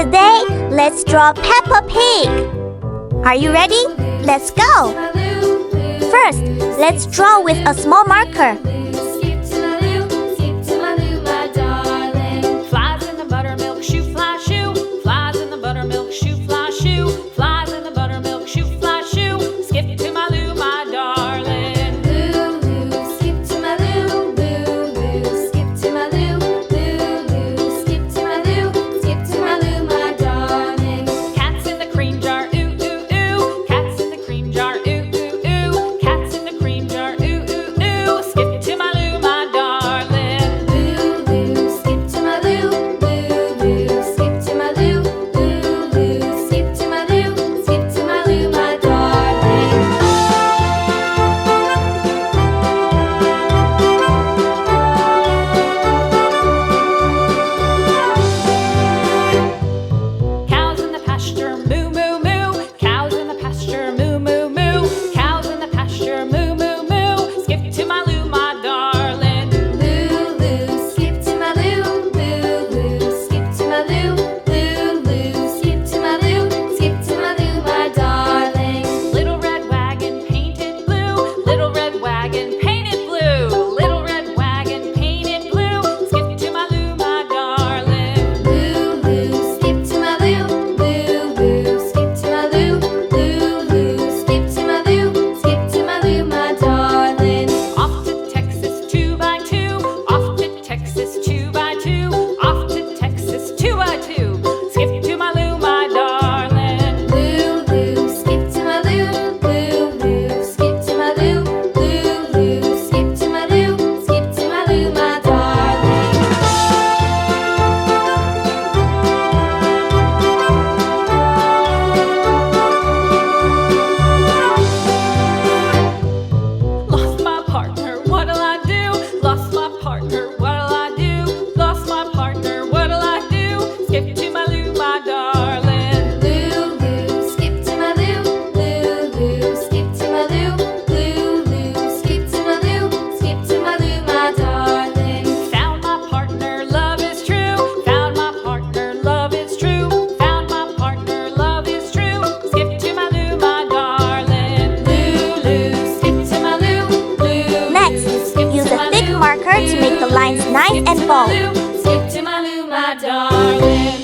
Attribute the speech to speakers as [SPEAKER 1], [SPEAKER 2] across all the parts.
[SPEAKER 1] Today, let's draw Peppa Pig. Are you ready? Let's go! First, let's draw with a small marker.
[SPEAKER 2] Flies in the buttermilk shoe, fly shoe. Flies in the buttermilk shoe, fly shoe. Flies in the buttermilk shoe, fly shoe. Skip to my Lou, my darling.
[SPEAKER 3] Lou, Lou, skip to my Lou. Lou, Lou, skip to my Lou. Lou, Lou, skip to my Lou. Skip to my Lou, my darling.
[SPEAKER 2] Cats in the cream jar, ooh, ooh, ooh. Cats in the cream jar, ooh, ooh, ooh. Cats in the cream jar, ooh, ooh, ooh. Skip to my Lou, my darling.
[SPEAKER 3] Lou, Lou, skip to my Lou. Lou, Lou, skip to my Lou. Lou, Lou, skip to my Lou. Skip to my Lou, my darling.
[SPEAKER 2] Cows in the pasture, moo, moo, moo. Cows in the pasture, moo, moo, moo. Cows in the pasture, moo, moo, moo. Skip to my Lou, my darling.
[SPEAKER 3] Lou, Lou, skip to my Lou. Lou, Lou, skip to my Lou. Lou, Lou, skip to my Lou. Skip to my Lou, my darling.
[SPEAKER 2] Little red wagon painted blue. Little red wagon painted blue. Little red wagon painted blue. Skip to my Lou, my darling.
[SPEAKER 3] Lou, Lou, skip to my Lou. Lou, Lou, skip to my Lou. Lou, Lou, skip to my Lou. Skip to my Lou, my darling.
[SPEAKER 2] Off to Texas 2x2. Off to Texas 2x2. Off to Texas 2x2. Skip to my Lou, my darling.
[SPEAKER 3] Lou, Lou, skip to my Lou. Lou, Lou, skip to my Lou. Lou, Lou, skip to my Lou. Skip to my Lou, my darling.
[SPEAKER 2] Lost my partner, what'll I do? Lost my partner, what'll I do? Lost my partner, what'll I do? Skip to my Lou, my darling.
[SPEAKER 3] Lou, Lou, skip to my Lou. Lou, Lou, skip to my Lou. Lou, Lou, skip to my Lou. Skip to my Lou, my darling.
[SPEAKER 2] Found my partner, love is true. Found my partner, love is true. Found my partner, love is true. Skip to my Lou, my darling.
[SPEAKER 3] Lou, Lou, skip to my Lou. Lou,
[SPEAKER 1] Next,
[SPEAKER 3] Lou, skip
[SPEAKER 1] use
[SPEAKER 3] to
[SPEAKER 1] a
[SPEAKER 3] my
[SPEAKER 1] thick
[SPEAKER 3] Lou.
[SPEAKER 1] marker to make the lines nice and bold.
[SPEAKER 3] Skip to my Lou, my darling.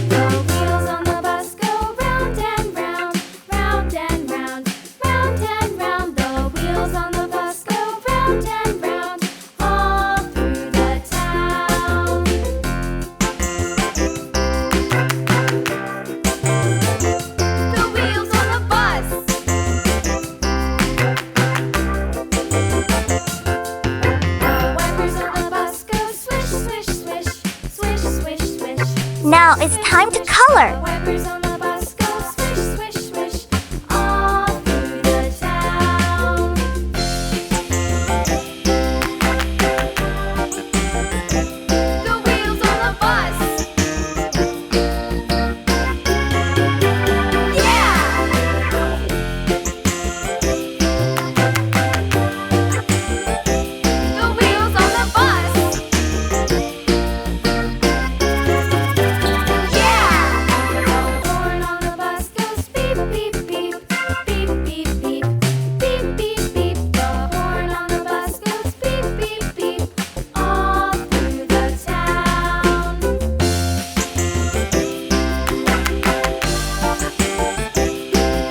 [SPEAKER 3] The wheels on the bus go round and round, round and round, round and round. The wheels on the bus go round and round, all through the town. The wheels on the bus. The wipers on the bus go swish, swish, swish, swish, swish, swish.
[SPEAKER 1] Now it's time to
[SPEAKER 3] The
[SPEAKER 1] color.
[SPEAKER 3] wipers on the bus go swish, swish, swish, all through the town. The wheels on the bus. Yeah! The wheels on the bus. Yeah! The horn on the bus goes beep, beep, beep, beep, beep, beep, beep, beep, beep. The horn on the bus goes beep, beep, beep, all through the town.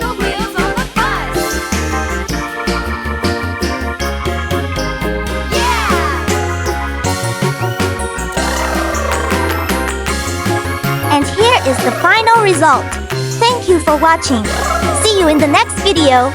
[SPEAKER 3] The wheels on the bus. Yeah!
[SPEAKER 1] And here is the final result. Thank you for watching. See you in the next video.